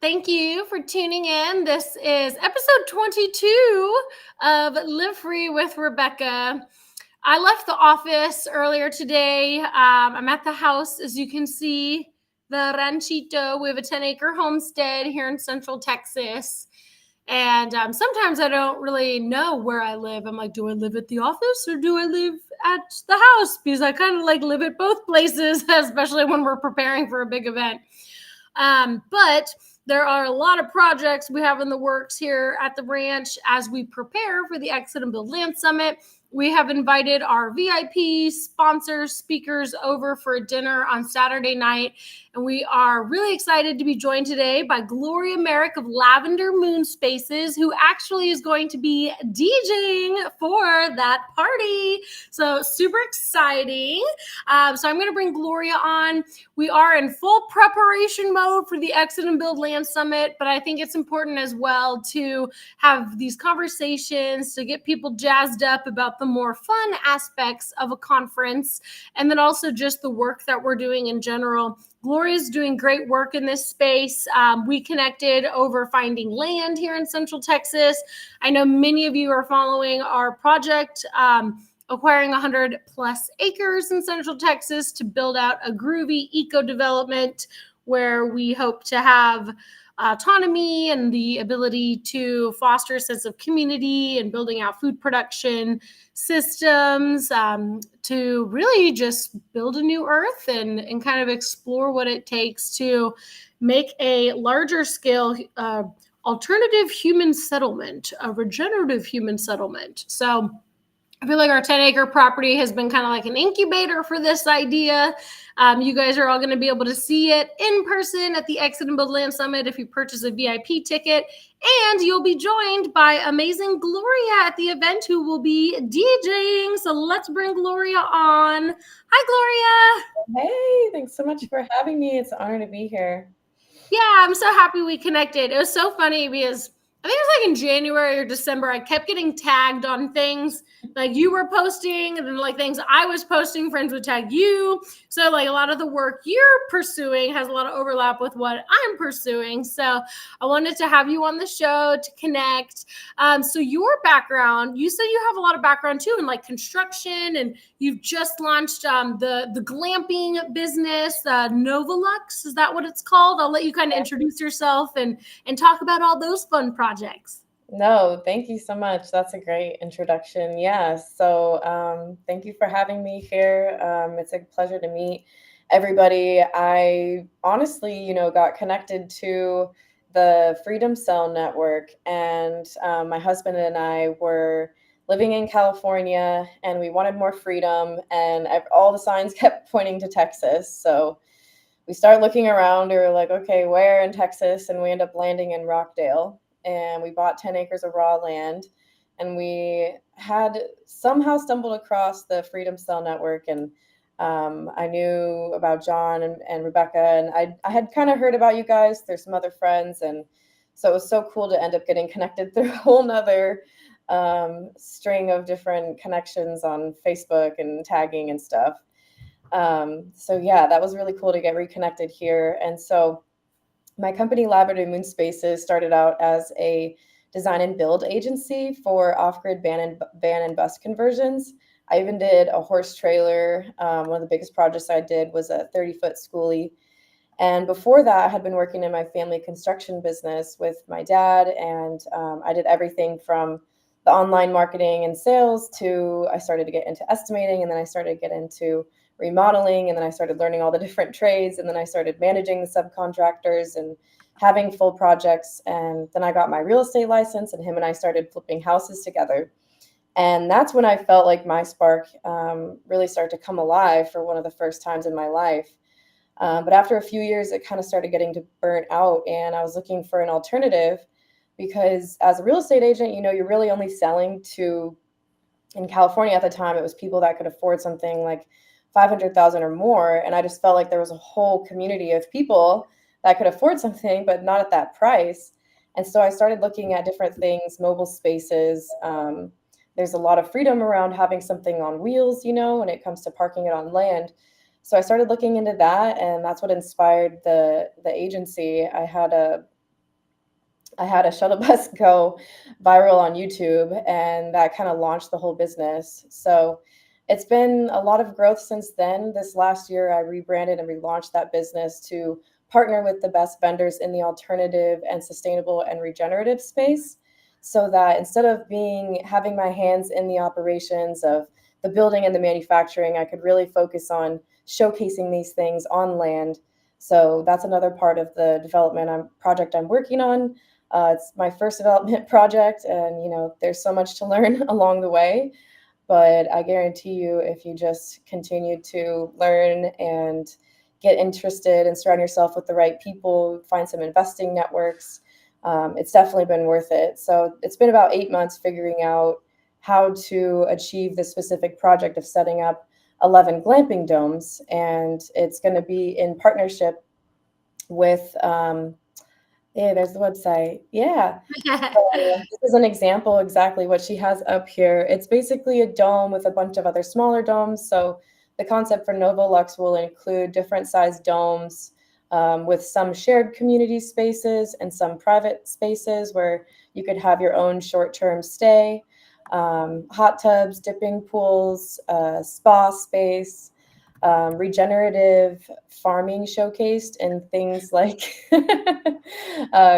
Thank you for tuning in. This is episode 22 of Live Free with Rebecca. I left the office earlier today. I'm at the house, as you can see, the ranchito. We have a 10-acre homestead here in Central Texas. And sometimes I don't really know where I live. I'm like, do I live at the office or do I live at the house? Because I kind of like live at both places, especially when we're preparing for a big event. But there are a lot of projects we have in the works here at the ranch as we prepare for the Exit and Build Land Summit. We have invited our VIP sponsors, speakers over for a dinner on Saturday night. And we are really excited to be joined today by Gloria Merrick of Lavender Moon Spaces, who actually is going to be DJing for that party. So super exciting. So I'm going to bring Gloria on. We are in full preparation mode for the Exit and Build Land Summit, but I think it's important as well to have these conversations to get people jazzed up about the more fun aspects of a conference, and then also just the work that we're doing in general. Gloria's doing great work in this space. We connected over finding land here in Central Texas. I know many of you are following our project, acquiring 100 plus acres in Central Texas to build out a groovy eco development where we hope to have autonomy and the ability to foster a sense of community and building out food production systems to really just build a new earth and kind of explore what it takes to make a larger scale alternative human settlement, a regenerative human settlement. So I feel like our 10-acre property has been kind of like an incubator for this idea. You guys are all going to be able to see it in person at the Exit and Build Land Summit if you purchase a VIP ticket. And you'll be joined by amazing Gloria at the event, who will be DJing. So let's bring Gloria on. Hi, Gloria. Hey, thanks so much for having me. It's an honor to be here. Yeah, I'm so happy we connected. It was so funny because I think it was like in January or December, I kept getting tagged on things like you were posting, and then like things I was posting, friends would tag you. So like a lot of the work you're pursuing has a lot of overlap with what I'm pursuing. So I wanted to have you on the show to connect. So your background, you said you have a lot of background too in like construction, and you've just launched the glamping business, Novolux. Is that what it's called? I'll let you kind of introduce yourself and talk about all those fun projects. No, thank you so much. That's a great introduction. Yeah, so thank you for having me here. It's a pleasure to meet everybody. I honestly, got connected to the Freedom Cell Network, and my husband and I were living in California, and we wanted more freedom, and all the signs kept pointing to Texas. So we started looking around. We were like, okay, where in Texas? And we ended up landing in Rockdale. And we bought 10 acres of raw land, and we had somehow stumbled across the Freedom Cell Network, and I knew about John and Rebecca, and I had kind of heard about you guys. There's some other friends, and so it was so cool to end up getting connected through a whole nother string of different connections on Facebook and tagging and stuff. So yeah, that was really cool to get reconnected here. And so my company, Lavender Moon Spaces, started out as a design and build agency for off-grid van and bus conversions. I even did a horse trailer. One of the biggest projects I did was a 30-foot schoolie. And before that, I had been working in my family construction business with my dad, and I did everything from the online marketing and sales to I started to get into estimating, and then I started to get into remodeling, and then I started learning all the different trades, and then I started managing the subcontractors and having full projects. And then I got my real estate license, and him and I started flipping houses together. And that's when I felt like my spark really started to come alive for one of the first times in my life. But after a few years, it kind of started getting to burn out, and I was looking for an alternative because as a real estate agent, you're really only selling to, in California at the time, it was people that could afford something like 500,000 or more. And I just felt like there was a whole community of people that could afford something, but not at that price. And so I started looking at different things, mobile spaces. There's a lot of freedom around having something on wheels, when it comes to parking it on land. So I started looking into that, and that's what inspired the agency. I had a I had a shuttle bus go viral on YouTube, and that kind of launched the whole business. So it's been a lot of growth since then. This last year, I rebranded and relaunched that business to partner with the best vendors in the alternative and sustainable and regenerative space, so that instead of being having my hands in the operations of the building and the manufacturing, I could really focus on showcasing these things on land. So that's another part of the project I'm working on. It's my first development project, and there's so much to learn along the way. But I guarantee you, if you just continue to learn and get interested and surround yourself with the right people, find some investing networks, it's definitely been worth it. So it's been about 8 months figuring out how to achieve this specific project of setting up 11 glamping domes, and it's going to be in partnership with yeah, there's the website. Yeah. So this is an example exactly what she has up here. It's basically a dome with a bunch of other smaller domes. So the concept for Novolux will include different sized domes, with some shared community spaces and some private spaces where you could have your own short-term stay, hot tubs, dipping pools, spa space, regenerative farming showcased in things like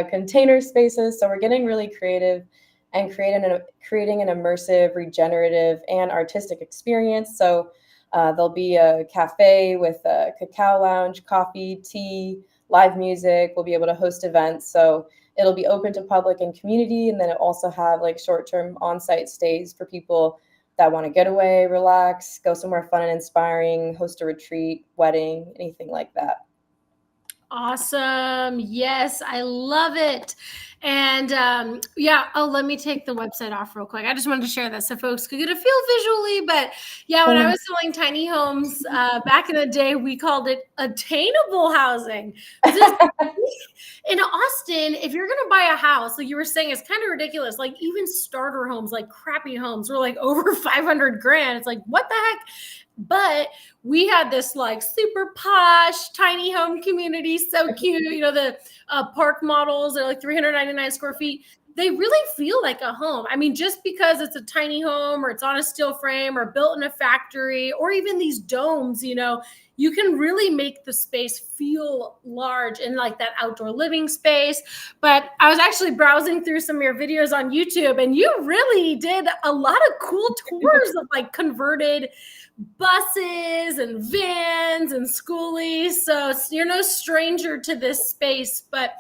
container spaces. So we're getting really creative and creating an immersive, regenerative, and artistic experience. So there'll be a cafe with a cacao lounge, coffee, tea, live music. We'll be able to host events. So it'll be open to public and community. And then it also have like short-term on-site stays for people that want to get away, relax, go somewhere fun and inspiring, host a retreat, wedding, anything like that. Awesome. Yes, I love it. And yeah, oh, let me take the website off real quick. I just wanted to share that so folks could get a feel visually. But yeah, when I was selling tiny homes back in the day, we called it attainable housing. In Austin, if you're going to buy a house, like you were saying, it's kind of ridiculous. Like even starter homes, like crappy homes, were like over 500 grand. It's like, what the heck? But we had this like super posh tiny home community, so cute. The park models are like 399 square feet. They really feel like a home. I mean, just because it's a tiny home or it's on a steel frame or built in a factory or even these domes, you can really make the space feel large in like that outdoor living space. But I was actually browsing through some of your videos on YouTube, and you really did a lot of cool tours of like converted buses and vans and schoolies. So you're no stranger to this space. But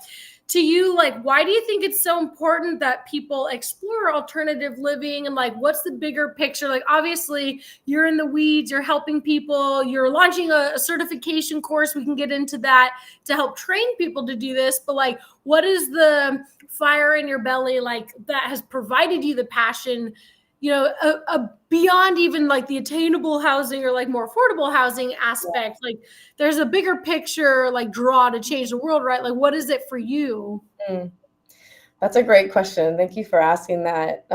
to you, like, why do you think it's so important that people explore alternative living? And like, what's the bigger picture? Like, obviously you're in the weeds, you're helping people, you're launching a certification course. We can get into that to help train people to do this. But like, what is the fire in your belly like that has provided you the passion, beyond even like the attainable housing or like more affordable housing aspect? Like there's a bigger picture, like draw to change the world, right? Like what is it for you? That's a great question. Thank you for asking that.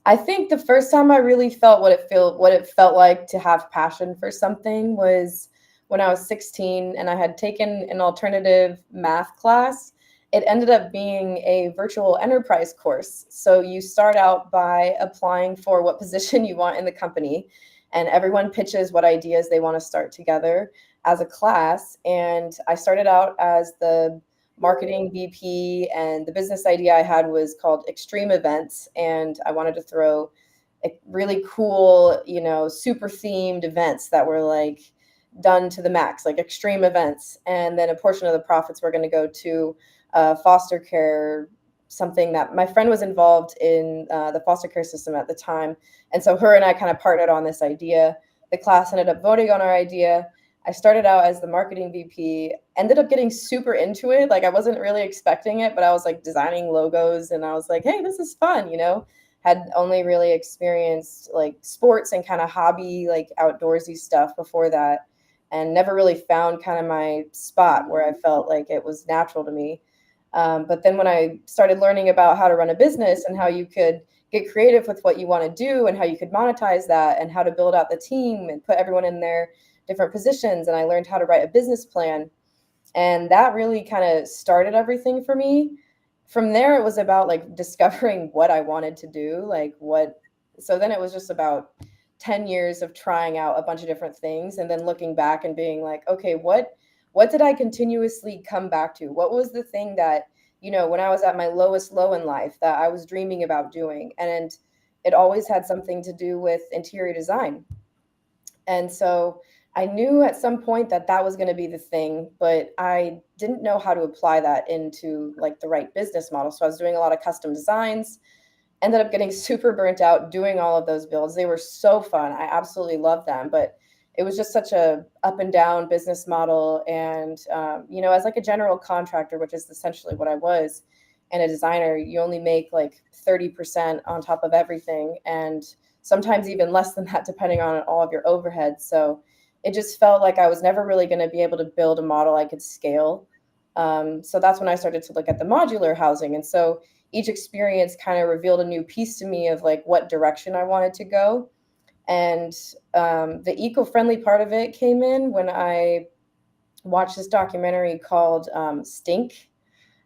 I think the first time I really felt what it felt like to have passion for something was when I was 16 and I had taken an alternative math class. It ended up being a virtual enterprise course. So you start out by applying for what position you want in the company, and everyone pitches what ideas they want to start together as a class. And I started out as the marketing VP, and the business idea I had was called Extreme Events. And I wanted to throw really cool, super themed events that were like done to the max, like extreme events. And then a portion of the profits were going to go to foster care, something that my friend was involved in the foster care system at the time. And so her and I kind of partnered on this idea. The class ended up voting on our idea. I started out as the marketing VP, ended up getting super into it. Like I wasn't really expecting it, but I was like designing logos and I was like, hey, this is fun, had only really experienced like sports and kind of hobby, like outdoorsy stuff before that, and never really found kind of my spot where I felt like it was natural to me. But then when I started learning about how to run a business and how you could get creative with what you want to do and how you could monetize that and how to build out the team and put everyone in their different positions, and I learned how to write a business plan. And that really kind of started everything for me. from there, it was about like discovering what I wanted to do, like what. So then it was just about 10 years of trying out a bunch of different things and then looking back and being like, okay, what did I continuously come back to? What was the thing that, when I was at my lowest low in life that I was dreaming about doing? And it always had something to do with interior design. And so I knew at some point that that was going to be the thing, but I didn't know how to apply that into like the right business model. So I was doing a lot of custom designs, ended up getting super burnt out doing all of those builds. They were so fun. I absolutely loved them, but it was just such a up and down business model. And, as like a general contractor, which is essentially what I was, and a designer, you only make like 30% on top of everything. And sometimes even less than that, depending on all of your overhead. So it just felt like I was never really going to be able to build a model I could scale. So that's when I started to look at the modular housing. And so each experience kind of revealed a new piece to me of like what direction I wanted to go. And the eco-friendly part of it came in when I watched this documentary called Stink.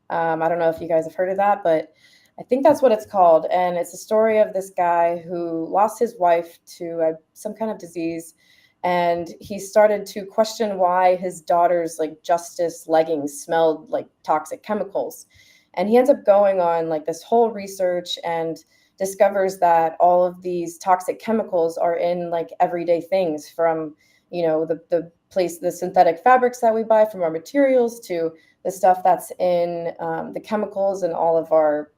I don't know if you guys have heard of that, but I think that's what it's called. And it's a story of this guy who lost his wife to some kind of disease. And he started to question why his daughter's like Justice leggings smelled like toxic chemicals. And he ends up going on like this whole research and discovers that all of these toxic chemicals are in like everyday things, from, the synthetic fabrics that we buy, from our materials, to the stuff that's in the chemicals and all of our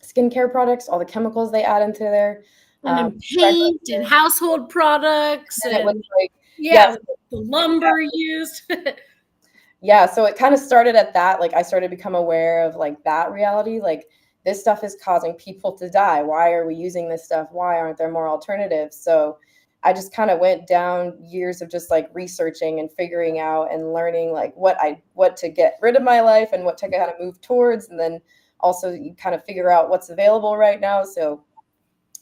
skincare products, all the chemicals they add into there. And in paint and household products, and it was like, yeah, yes, the lumber used. yeah, so it kind of started at that. Like I started to become aware of like that reality. Like this stuff is causing people to die. Why are we using this stuff? Why aren't there more alternatives? So I just kind of went down years of just like researching and figuring out and learning like what to get rid of my life and what to kind of move towards. And then also you kind of figure out what's available right now. So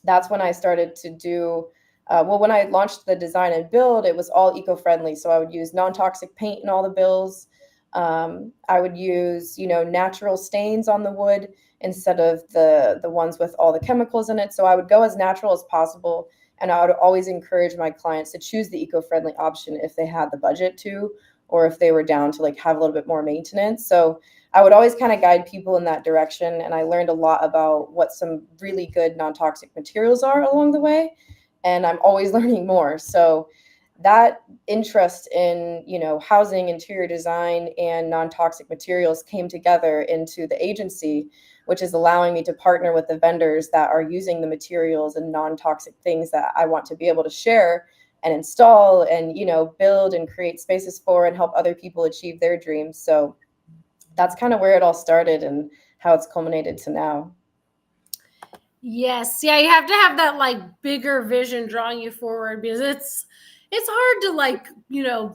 that's when I started to do, when I launched the design and build, it was all eco-friendly. So I would use non-toxic paint in all the builds. I would use, natural stains on the wood instead of the ones with all the chemicals in it. So I would go as natural as possible. And I would always encourage my clients to choose the eco-friendly option if they had the budget to, or if they were down to like have a little bit more maintenance. So I would always kind of guide people in that direction. And I learned a lot about what some really good non-toxic materials are along the way. And I'm always learning more. So that interest in, housing, interior design, and non-toxic materials came together into the agency, which is allowing me to partner with the vendors that are using the materials and non-toxic things that I want to be able to share and install and, build and create spaces for and help other people achieve their dreams. So that's kind of where it all started and how it's culminated to now. Yes. Yeah, you have to have that like bigger vision drawing you forward, because it's hard to like,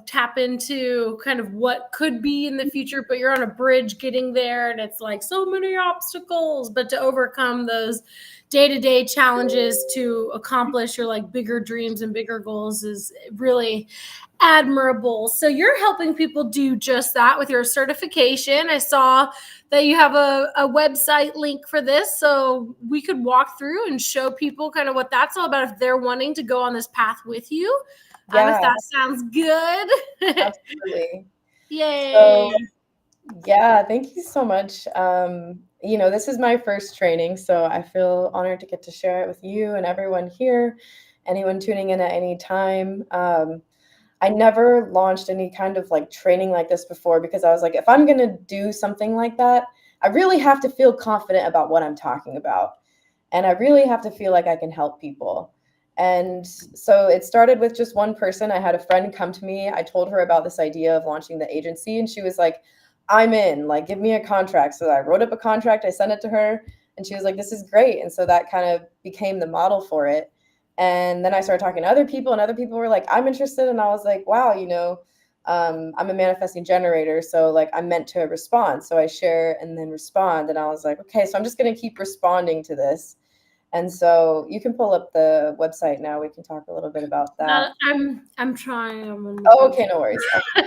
tap into kind of what could be in the future, but you're on a bridge getting there and it's like so many obstacles, but to overcome those day-to-day challenges to accomplish your like bigger dreams and bigger goals is really admirable. So you're helping people do just that with your certification. I saw that you have a website link for this, so we could walk through and show people kind of what that's all about if they're wanting to go on this path with you. Yeah, If that sounds good. absolutely. Yay. So, yeah, thank you so much. This is my first training, so I feel honored to get to share it with you and everyone here, anyone tuning in at any time. I never launched any kind of like training like this before, because I was like, if I'm going to do something like that, I really have to feel confident about what I'm talking about. And I really have to feel like I can help people. And so it started with just one person. I had a friend come to me. I told her about this idea of launching the agency, and she was like, I'm in, like, give me a contract. So I wrote up a contract, I sent it to her, and she was like, this is great. And so that kind of became the model for it. And then I started talking to other people, and other people were like, I'm interested. And I was like, wow, I'm a manifesting generator. So like I'm meant to respond. So I share and then respond. And I was like, okay, so I'm just going to keep responding to this. And so you can pull up the website now. We can talk a little bit about that. I'm trying. Oh, okay, no worries. I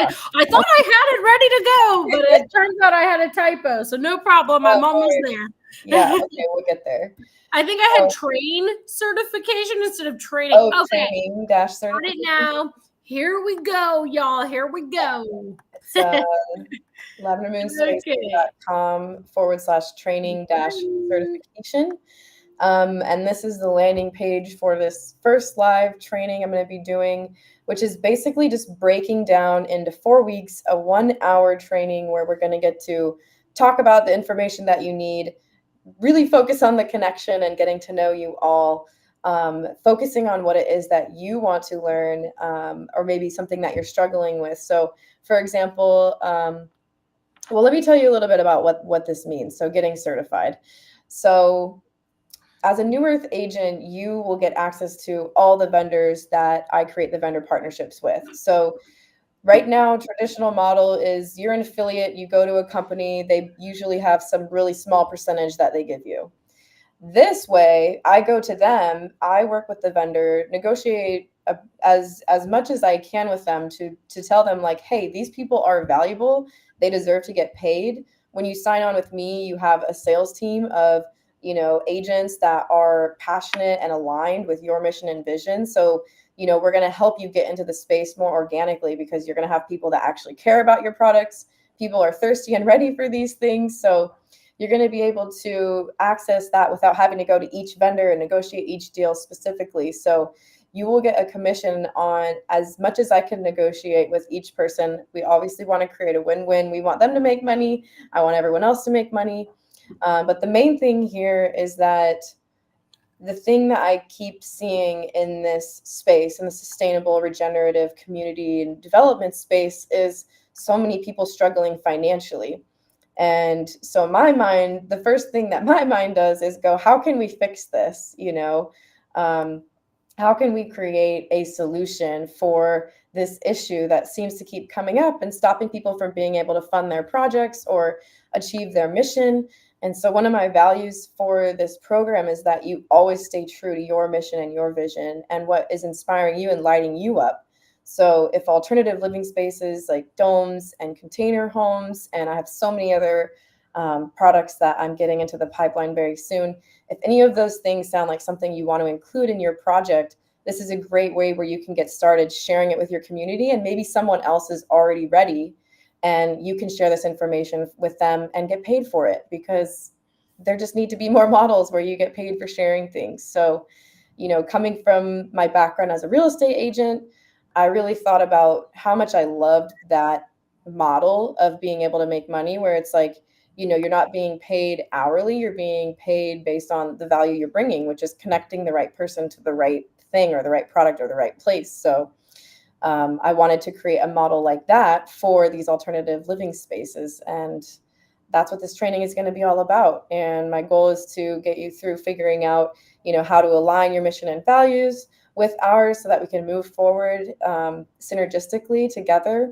thought I had it ready to go, but it turns out I had a typo. So no problem. I'm almost there. Yeah, okay, we'll get there. I think I had train certification instead of training. Oh, okay. training dash Start certification. it now. Here we go, y'all. Here we go. It's lavendermoonspaces.com/training certification. And this is the landing page for this first live training I'm going to be doing, which is basically just breaking down into 4 weeks, a 1-hour training where we're going to get to talk about the information that you need, really focus on the connection and getting to know you all, focusing on what it is that you want to learn, or maybe something that you're struggling with. So, for example, well, let me tell you a little bit about what this means. So getting certified. So as a New Earth agent, you will get access to all the vendors that I create the vendor partnerships with. So right now, traditional model is you're an affiliate, you go to a company, they usually have some really small percentage that they give you. This way, I go to them, I work with the vendor, negotiate as much as I can with them to tell them like, hey, these people are valuable, they deserve to get paid. When you sign on with me, you have a sales team of agents that are passionate and aligned with your mission and vision. So we're going to help you get into the space more organically because you're going to have people that actually care about your products. People are thirsty and ready for these things. So you're going to be able to access that without having to go to each vendor and negotiate each deal specifically. So you will get a commission on as much as I can negotiate with each person. We obviously want to create a win-win. We want them to make money. I want everyone else to make money. But the main thing here is that the thing that I keep seeing in this space, in the sustainable, regenerative community and development space, is so many people struggling financially. And so my mind, the first thing that my mind does is go, how can we fix this? How can we create a solution for this issue that seems to keep coming up and stopping people from being able to fund their projects or achieve their mission? And so one of my values for this program is that you always stay true to your mission and your vision and what is inspiring you and lighting you up. So if alternative living spaces like domes and container homes, and I have so many other products that I'm getting into the pipeline very soon, if any of those things sound like something you want to include in your project, this is a great way where you can get started sharing it with your community, and maybe someone else is already ready and you can share this information with them and get paid for it, because there just need to be more models where you get paid for sharing things. So, coming from my background as a real estate agent, I really thought about how much I loved that model of being able to make money, where it's like, you're not being paid hourly, you're being paid based on the value you're bringing, which is connecting the right person to the right thing or the right product or the right place. So I wanted to create a model like that for these alternative living spaces. And that's what this training is going to be all about. And my goal is to get you through figuring out, how to align your mission and values with ours so that we can move forward synergistically together.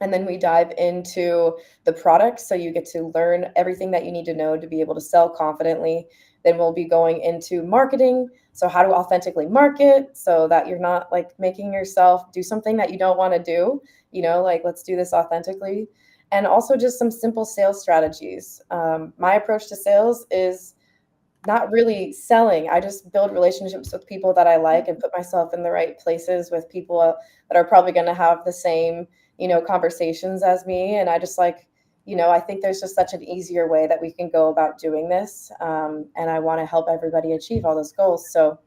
And then we dive into the products, so you get to learn everything that you need to know to be able to sell confidently. Then we'll be going into marketing. So how to authentically market so that you're not like making yourself do something that you don't want to do, like let's do this authentically. And also just some simple sales strategies. My approach to sales is not really selling. I just build relationships with people that I like and put myself in the right places with people that are probably going to have the same, conversations as me. And I just like, I think there's just such an easier way that we can go about doing this. And I want to help everybody achieve all those goals. So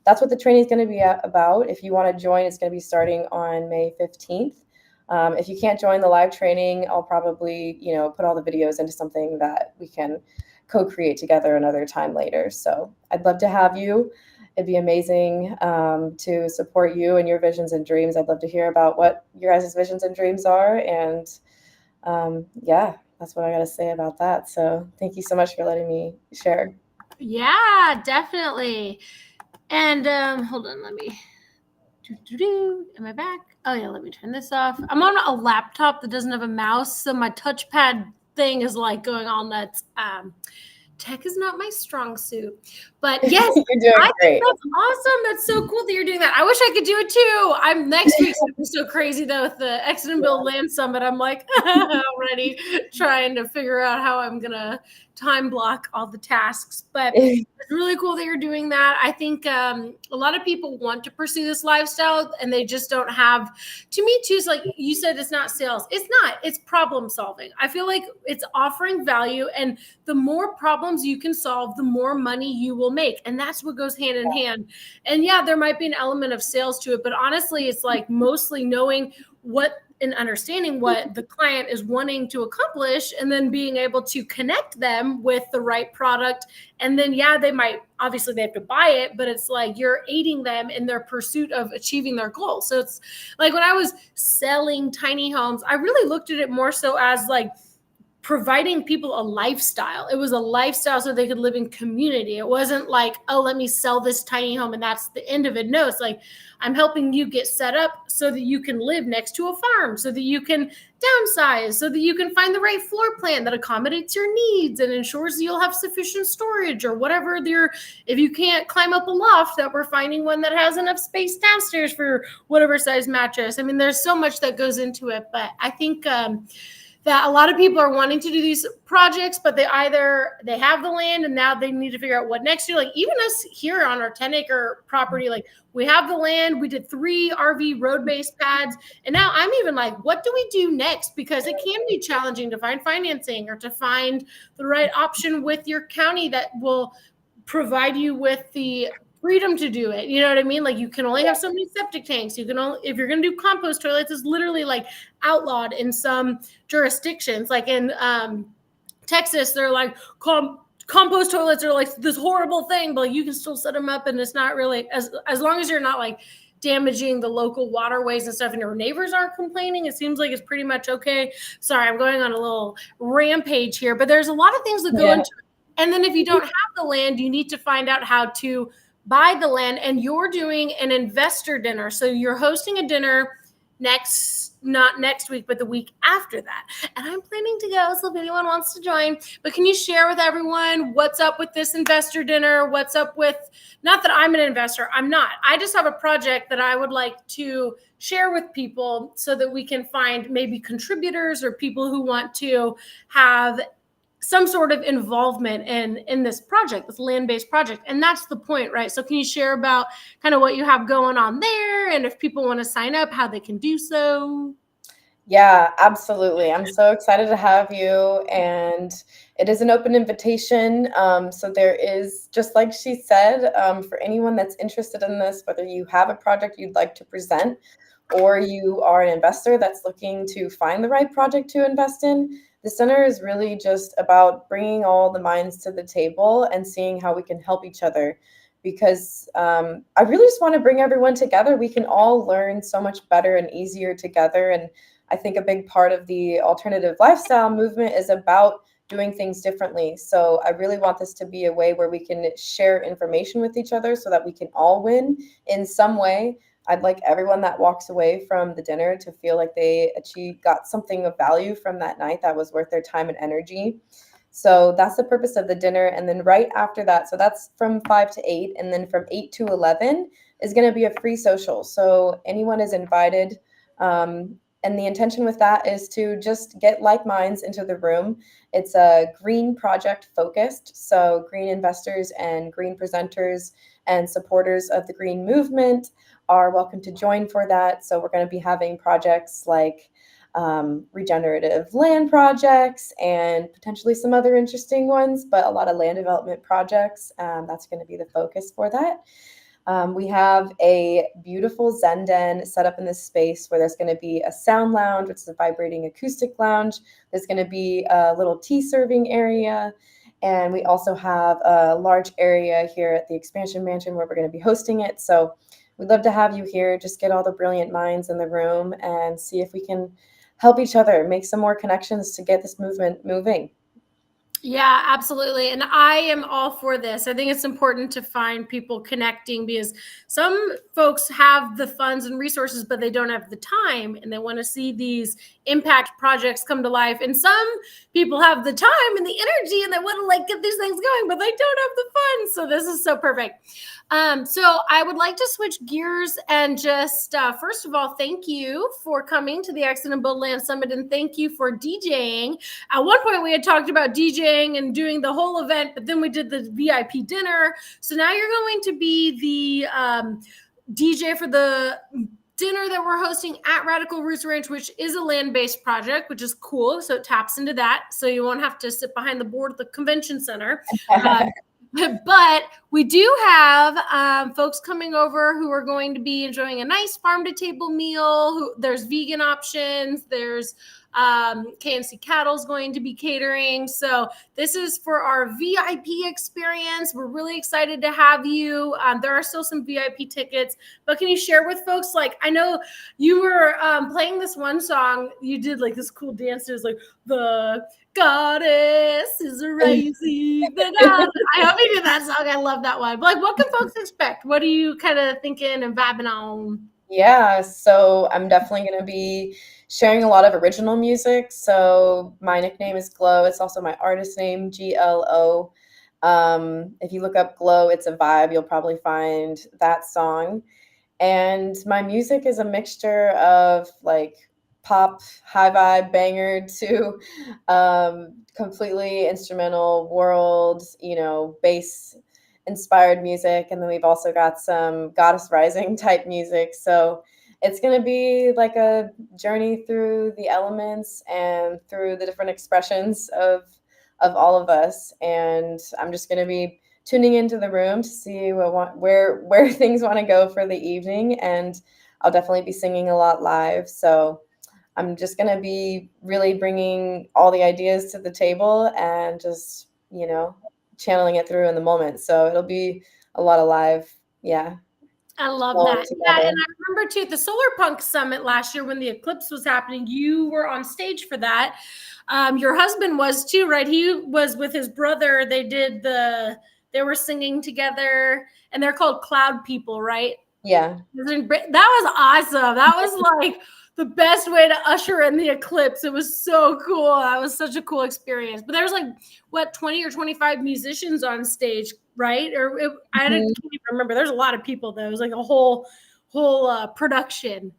that's what the training is going to be about. If you want to join, it's going to be starting on May 15th. If you can't join the live training, I'll probably, put all the videos into something that we can co-create together another time later. So I'd love to have you. It'd be amazing to support you and your visions and dreams. I'd love to hear about what your guys' visions and dreams are. And yeah, that's what I got to say about that. So thank you so much for letting me share. Yeah, definitely. And hold on, let me. Am I back? Oh yeah, let me turn this off. I'm on a laptop that doesn't have a mouse, so my touchpad thing is like going all nuts. tech is not my strong suit. But yes, You're doing I think great. that's awesome. That's so cool that you're doing that. I wish I could do it too. I'm next week's gonna be so crazy though with the Exit and Build Land Summit. I'm like already trying to figure out how I'm gonna time block all the tasks. But it's really cool that you're doing that. I think a lot of people want to pursue this lifestyle and they just don't have, to me too, it's like you said, it's not sales. It's not, it's problem solving. I feel like it's offering value, and the more problems you can solve, the more money you will make. And that's what goes hand in hand. And yeah, there might be an element of sales to it, but honestly, it's like mostly knowing what and understanding what the client is wanting to accomplish, and then being able to connect them with the right product. And then, yeah, they might, obviously they have to buy it, but it's like you're aiding them in their pursuit of achieving their goals. So it's like when I was selling tiny homes, I really looked at it more so as like providing people a lifestyle. It was a lifestyle so they could live in community. It wasn't like, oh, let me sell this tiny home and that's the end of it. No, it's like, I'm helping you get set up so that you can live next to a farm, so that you can downsize, so that you can find the right floor plan that accommodates your needs and ensures you'll have sufficient storage or whatever. If you can't climb up a loft, that we're finding one that has enough space downstairs for whatever size mattress. I mean, there's so much that goes into it, but I think that a lot of people are wanting to do these projects, but they have the land and now they need to figure out what next to. Like even us here on our 10-acre property, like we have the land, we did 3 RV road-based pads, and now I'm even like, what do we do next? Because it can be challenging to find financing or to find the right option with your county that will provide you with the freedom to do it. You know what I mean? Like you can only have so many septic tanks. You can only, if you're going to do compost toilets, it's literally like outlawed in some jurisdictions. Like in Texas, they're like compost toilets are like this horrible thing, but you can still set them up, and it's not really as long as you're not like damaging the local waterways and stuff, and your neighbors aren't complaining. It seems like it's pretty much okay. Sorry, I'm going on a little rampage here, but there's a lot of things that go into it. And then if you don't have the land, you need to find out how to buy the land, and you're doing an investor dinner. So you're hosting a dinner not next week, but the week after that. And I'm planning to go, so if anyone wants to join, but can you share with everyone what's up with this investor dinner? What's up with, not that I'm an investor, I'm not. I just have a project that I would like to share with people so that we can find maybe contributors or people who want to have some sort of involvement in this project, this land-based project. And that's the point, right? So can you share about kind of what you have going on there, and if people want to sign up, how they can do so? Yeah, absolutely. I'm so excited to have you, and it is an open invitation. So there is, just like she said, for anyone that's interested in this, whether you have a project you'd like to present or you are an investor that's looking to find the right project to invest in, the center is really just about bringing all the minds to the table and seeing how we can help each other. Because I really just want to bring everyone together. We can all learn so much better and easier together. And I think a big part of the alternative lifestyle movement is about doing things differently. So I really want this to be a way where we can share information with each other so that we can all win in some way. I'd like everyone that walks away from the dinner to feel like they got something of value from that night that was worth their time and energy. So that's the purpose of the dinner. And then right after that, so that's from 5 to 8. And then from 8 to 11 is going to be a free social. So anyone is invited. And the intention with that is to just get like minds into the room. It's a green project focused. So green investors and green presenters and supporters of the green movement are welcome to join for that. So we're going to be having projects like regenerative land projects and potentially some other interesting ones, but a lot of land development projects. That's going to be the focus for that. We have a beautiful Zen den set up in this space where there's going to be a sound lounge, which is a vibrating acoustic lounge. There's going to be a little tea serving area. And we also have a large area here at the Expansion Mansion where we're going to be hosting it. So we'd love to have you here. Just get all the brilliant minds in the room and see if we can help each other make some more connections to get this movement moving. Yeah, absolutely. And I am all for this. I think it's important to find people connecting because some folks have the funds and resources, but they don't have the time and they want to see these impact projects come to life. And some people have the time and the energy and they want to like get these things going, but they don't have the funds. So this is so perfect. So I would like to switch gears and just, first of all, thank you for coming to the Accidental Land Summit and thank you for DJing. At one point, we had talked about DJing and doing the whole event, but then we did the VIP dinner. So now you're going to be the DJ for the dinner that we're hosting at Radical Roots Ranch, which is a land-based project, which is cool. So it taps into that. So you won't have to sit behind the board at the convention center. But we do have folks coming over who are going to be enjoying a nice farm-to-table meal. There's vegan options. There's KNC Cattle's going to be catering. So this is for our VIP experience. We're really excited to have you. There are still some VIP tickets, but can you share with folks, like, I know you were playing this one song. You did like this cool dance. It was like, the goddess is rising. I hope you did that song. I love that one. But like, what can folks expect? What are you kind of thinking and vibing on? Yeah, so I'm definitely going to be sharing a lot of original music. So my nickname is Glow. It's also my artist name, GLO. If you look up Glow, it's a vibe. You'll probably find that song. And my music is a mixture of like pop, high vibe, banger to completely instrumental world, bass inspired music. And then we've also got some goddess rising type music. So it's going to be like a journey through the elements and through the different expressions of all of us. And I'm just going to be tuning into the room to see where things want to go for the evening. And I'll definitely be singing a lot live. So I'm just going to be really bringing all the ideas to the table and just, channeling it through in the moment. So it'll be a lot of live. Yeah. I love that. Yeah, and I remember too, at the Solar Punk Summit last year when the eclipse was happening, you were on stage for that. Your husband was too, right? He was with his brother. They were singing together, and they're called Cloud People, right? Yeah. That was awesome. That was like the best way to usher in the eclipse. It was so cool. That was such a cool experience. But there was like 20 or 25 musicians on stage, right? I can't even remember. There's a lot of people though. It was like a whole production.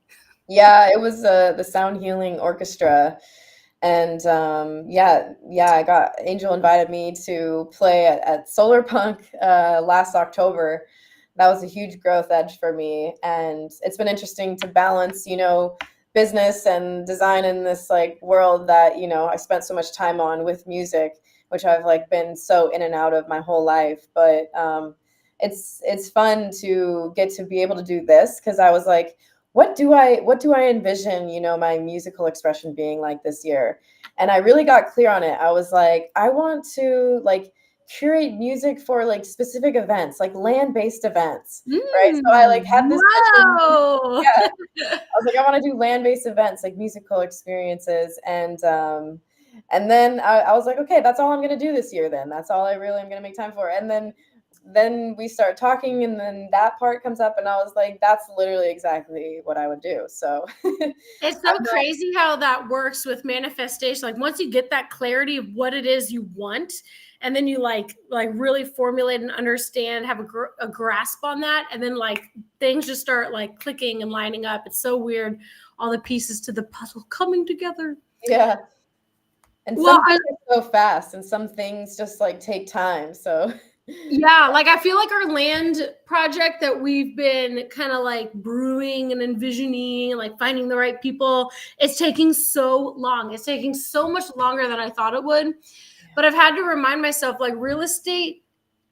Yeah, it was the Sound Healing Orchestra. And Angel invited me to play at Solar Punk last October. That was a huge growth edge for me. And it's been interesting to balance, business and design in this like world that, I spent so much time on with music, which I've like been so in and out of my whole life. But it's fun to get to be able to do this because I was like, what do I envision, my musical expression being like this year? And I really got clear on it. I was like, I want to like curate music for like specific events, like land-based events, right? So I like had this wow. yeah. I was like, I want to do land-based events, like musical experiences. And then I was like, okay, that's all I'm gonna do this year then. That's all I really am gonna make time for. And then we start talking and then that part comes up and I was like, that's literally exactly what I would do. So it's so crazy how that works with manifestation. Like once you get that clarity of what it is you want, and then you like really formulate and understand, have a grasp on that, and then like things just start like clicking and lining up. It's so weird, all the pieces to the puzzle coming together. Yeah. And some things are so fast and some things just like take time. So yeah, like I feel like our land project that we've been kind of like brewing and envisioning, like finding the right people, it's taking so long. It's taking so much longer than I thought it would. But I've had to remind myself, like, real estate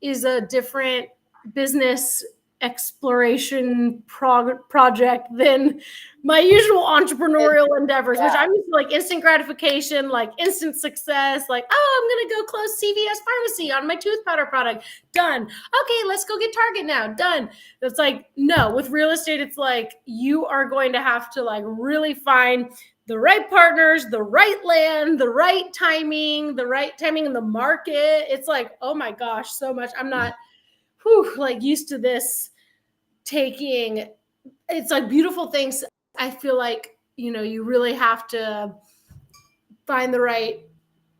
is a different business exploration project than my usual entrepreneurial endeavors, which I'm used to like instant gratification, like instant success, like, oh, I'm going to go close CVS pharmacy on my tooth powder product. Done. Okay, let's go get Target now. Done. It's like, no, with real estate, it's like you are going to have to like really find the right partners, the right land, the right timing in the market. It's like, oh my gosh, so much. I'm not like used to this taking, it's like beautiful things. I feel like, you really have to find the right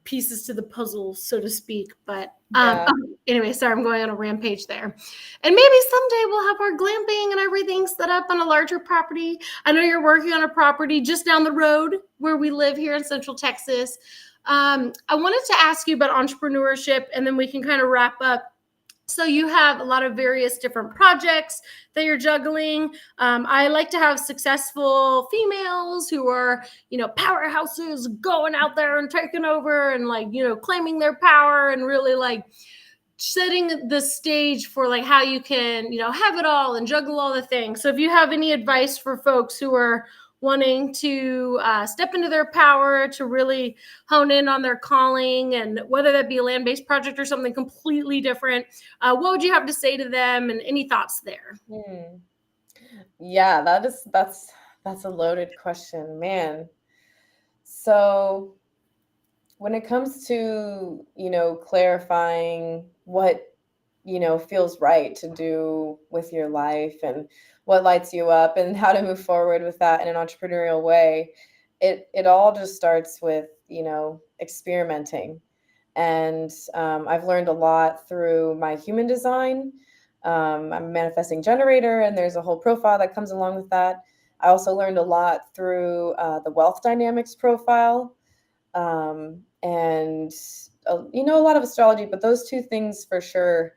pieces to the puzzle, so to speak. But Yeah. anyway, sorry, I'm going on a rampage there. And maybe someday we'll have our glamping and everything set up on a larger property. I know you're working on a property just down the road where we live here in Central Texas. I wanted to ask you about entrepreneurship, and then we can kind of wrap up. So you have a lot of various different projects that you're juggling. I like to have successful females who are, powerhouses going out there and taking over and like, claiming their power and really like setting the stage for like how you can, have it all and juggle all the things. So if you have any advice for folks who are wanting to step into their power, to really hone in on their calling, and whether that be a land-based project or something completely different, what would you have to say to them, and any thoughts there? Yeah, that's a loaded question, man. So when it comes to, clarifying what, feels right to do with your life and what lights you up and how to move forward with that in an entrepreneurial way, it all just starts with, experimenting. And I've learned a lot through my human design. I'm a manifesting generator, and there's a whole profile that comes along with that. I also learned a lot through the wealth dynamics profile, and a lot of astrology, but those two things for sure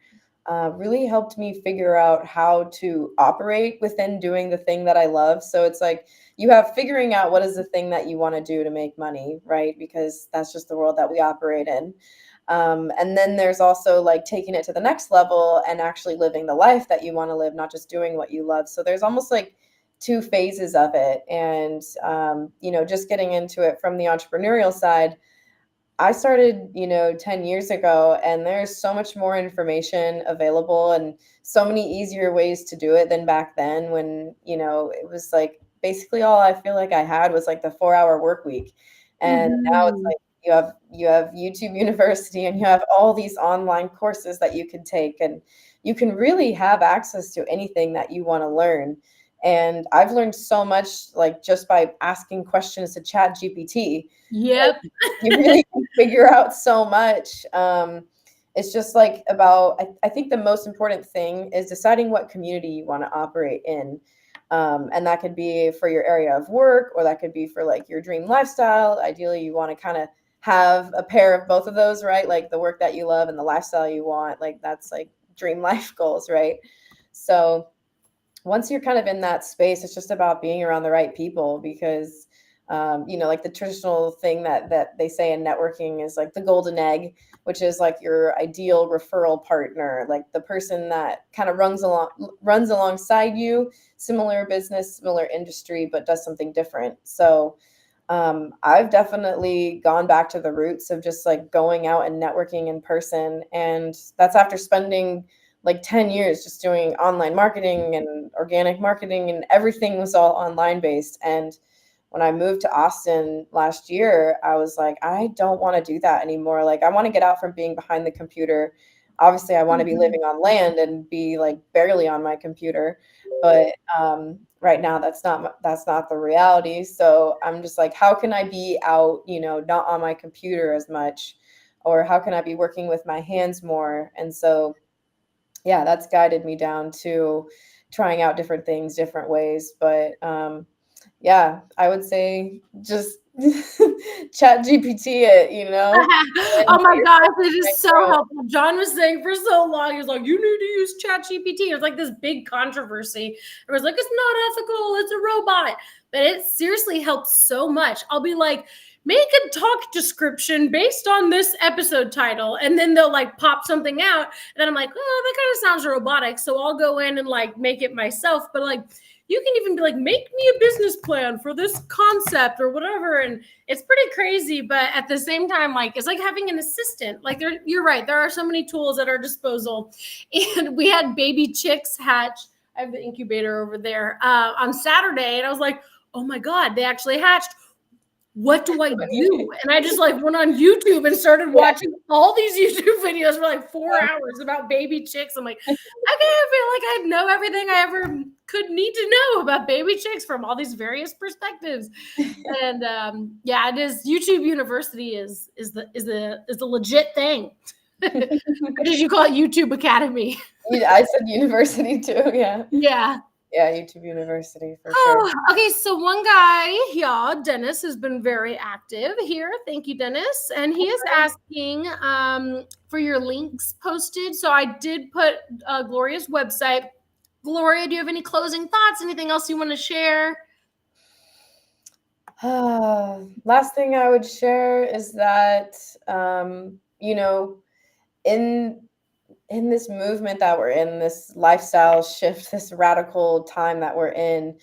really helped me figure out how to operate within doing the thing that I love. So it's like you have figuring out what is the thing that you want to do to make money, right? Because that's just the world that we operate in. And then there's also like taking it to the next level and actually living the life that you want to live, not just doing what you love. So there's almost like two phases of it. And, just getting into it from the entrepreneurial side, I started, 10 years ago, and there's so much more information available and so many easier ways to do it than back then when, it was like basically all I feel like I had was like the 4-hour work week. And now it's like you have YouTube University, and you have all these online courses that you can take, and you can really have access to anything that you want to learn. And I've learned so much like just by asking questions to Chat GPT. Yep. You really can figure out so much. It's just like I think the most important thing is deciding what community you want to operate in. And that could be for your area of work, or that could be for like your dream lifestyle. Ideally, you want to kind of have a pair of both of those, right? Like the work that you love and the lifestyle you want. Like that's like dream life goals, right? So once you're kind of in that space, it's just about being around the right people, because like the traditional thing that they say in networking is like the golden egg, which is like your ideal referral partner, like the person that kind of runs alongside you, similar business, similar industry, but does something different. So I've definitely gone back to the roots of just like going out and networking in person. And that's after spending like 10 years just doing online marketing and organic marketing, and everything was all online based. And when I moved to Austin last year, I was like, I don't want to do that anymore. Like, I want to get out from being behind the computer. Obviously, I want to be living on land and be like barely on my computer. But right now, that's not the reality. So I'm just like, how can I be out, not on my computer as much, or how can I be working with my hands more? And so, yeah, that's guided me down to trying out different things, different ways. But yeah, I would say just Chat GPT it, Oh and my get gosh, it yourself is so grown. helpful. John was saying for so long, he was like, you need to use Chat GPT. It was like this big controversy. It was like, it's not ethical, it's a robot. But it seriously helps so much. I'll be like, make a talk description based on this episode title. And then they'll like pop something out. And then I'm like, oh, that kind of sounds robotic. So I'll go in and like make it myself. But like, you can even be like, make me a business plan for this concept or whatever. And it's pretty crazy. But at the same time, like, it's like having an assistant. Like, you're right. There are so many tools at our disposal. And we had baby chicks hatch. I have the incubator over there on Saturday. And I was like, oh my God, they actually hatched. what do I do? And I just like went on YouTube and started watching all these YouTube videos for like 4 hours about baby chicks. I'm like, okay, I feel like I know everything I ever could need to know about baby chicks from all these various perspectives. And yeah, it is. YouTube University is the legit thing. Or did you call it YouTube Academy? I said university too. Yeah. Yeah. Yeah, YouTube University for sure. Okay, so one guy, y'all, Dennis, has been very active here. Thank you, Dennis. And he is asking for your links posted. So I did put Gloria's website. Gloria, do you have any closing thoughts? Anything else you want to share? Last thing I would share is that, you know, in this movement that we're in, this lifestyle shift, this radical time that we're in,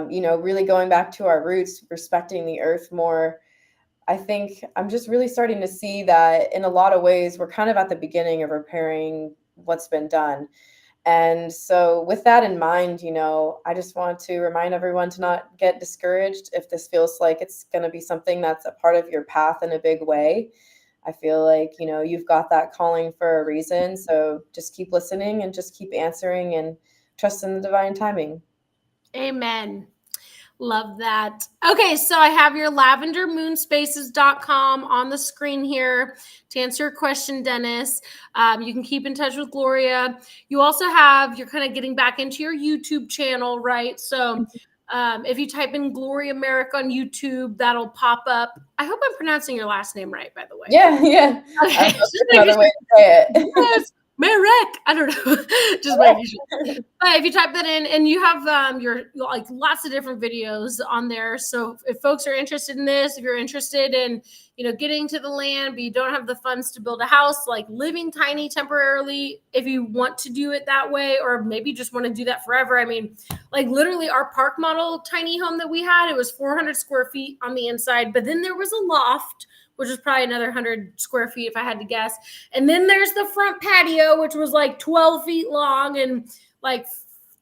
you know, really going back to our roots, respecting the earth more. I think I'm just really starting to see that in a lot of ways, we're kind of at the beginning of repairing what's been done. And so with that in mind, you know, I just want to remind everyone to not get discouraged if this feels like it's going to be something that's a part of your path in a big way. I feel like, you know, you've got that calling for a reason. So just keep listening and just keep answering and trust in the divine timing. Amen. Love that. Okay, so I have your lavendermoonspaces.com on the screen here to answer your question, Dennis. You can keep in touch with Gloria. You also have, you're kind of getting back into your YouTube channel, right? So if you type in Gloria Merrick on YouTube, that'll pop up. I hope I'm pronouncing your last name right, by the way. Yeah. Okay. Another way to say it. Yes, Merrick. I don't know. Just making sure. But if you type that in, and you have your like lots of different videos on there. So if folks are interested in this, if you're interested in, you know, getting to the land, but you don't have the funds to build a house, like living tiny temporarily, if you want to do it that way, or maybe just want to do that forever. I mean, like literally our park model tiny home that we had, it was 400 square feet on the inside, but then there was a loft, which is probably another 100 square feet if I had to guess. And then there's the front patio, which was like 12 feet long and like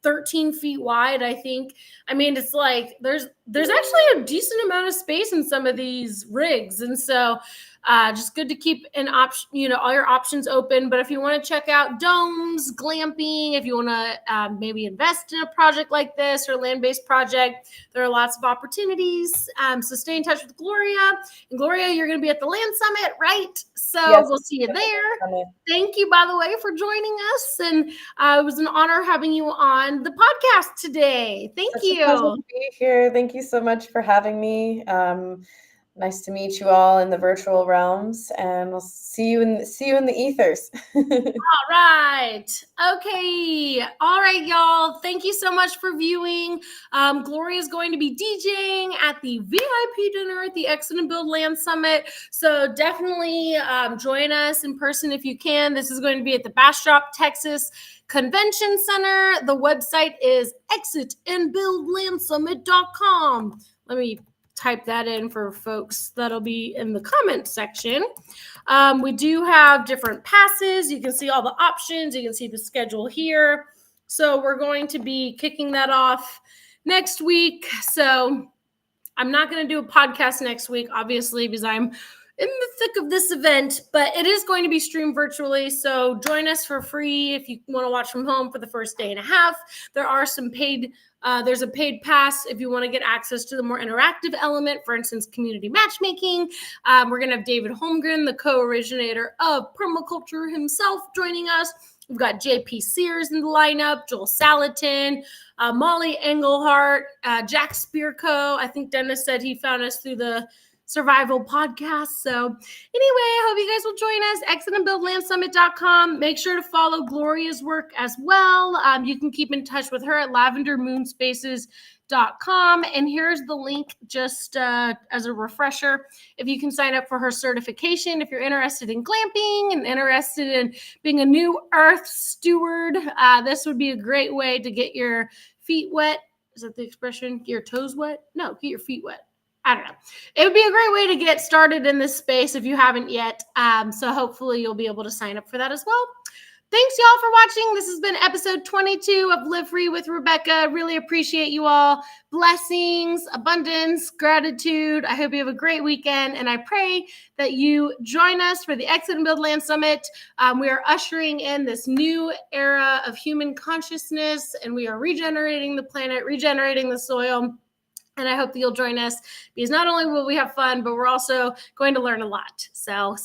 13 feet wide, I think. I mean, it's like there's actually a decent amount of space in some of these rigs. And so just good to keep an option, you know, all your options open. But if you want to check out domes, glamping, if you want to maybe invest in a project like this or land-based project, there are lots of opportunities. So stay in touch with Gloria. And Gloria, you're going to be at the Land Summit, right? So yes, we'll see you there. Thank you, by the way, for joining us. And it was an honor having you on the podcast today. Thank you. It's a pleasure to be here. Thank you so much for having me. Nice to meet you all in the virtual realms, and we'll see you in the ethers. All right. Okay. All right, y'all. Thank you so much for viewing. Gloria is going to be DJing at the VIP dinner at the Exit and Build Land Summit. So definitely join us in person if you can. This is going to be at the Bastrop, Texas Convention Center. The website is exitandbuildlandsummit.com. Let me type that in for folks that'll be in the comment section. We do have different passes. You can see all the options. You can see the schedule here. So we're going to be kicking that off next week. So I'm not going to do a podcast next week, obviously, because I'm in the thick of this event, but it is going to be streamed virtually. So join us for free if you want to watch from home for the first day and a half. There are some paid there's a paid pass if you want to get access to the more interactive element, for instance, community matchmaking. We're going to have David Holmgren, the co-originator of permaculture himself, joining us. We've got JP Sears in the lineup, Joel Salatin, Molly Engelhart, Jack Spearco. I think Dennis said he found us through the Survival podcast. So anyway, I hope you guys will join us. exitandbuildlandsummit.com. Make sure to follow Gloria's work as well. You can keep in touch with her at lavendermoonspaces.com. And here's the link just as a refresher. If you can sign up for her certification, if you're interested in glamping and interested in being a new earth steward, this would be a great way to get your feet wet. Is that the expression? Your toes wet? No, get your feet wet. I don't know. It would be a great way to get started in this space if you haven't yet. So hopefully you'll be able to sign up for that as well. Thanks, y'all, for watching. This has been episode 22 of Live Free with Rebecca. Really appreciate you all. Blessings, abundance, gratitude. I hope you have a great weekend, and I pray that you join us for the Exit and Build Land Summit. We are ushering in this new era of human consciousness, and we are regenerating the planet, regenerating the soil. And I hope that you'll join us, because not only will we have fun, but we're also going to learn a lot. So see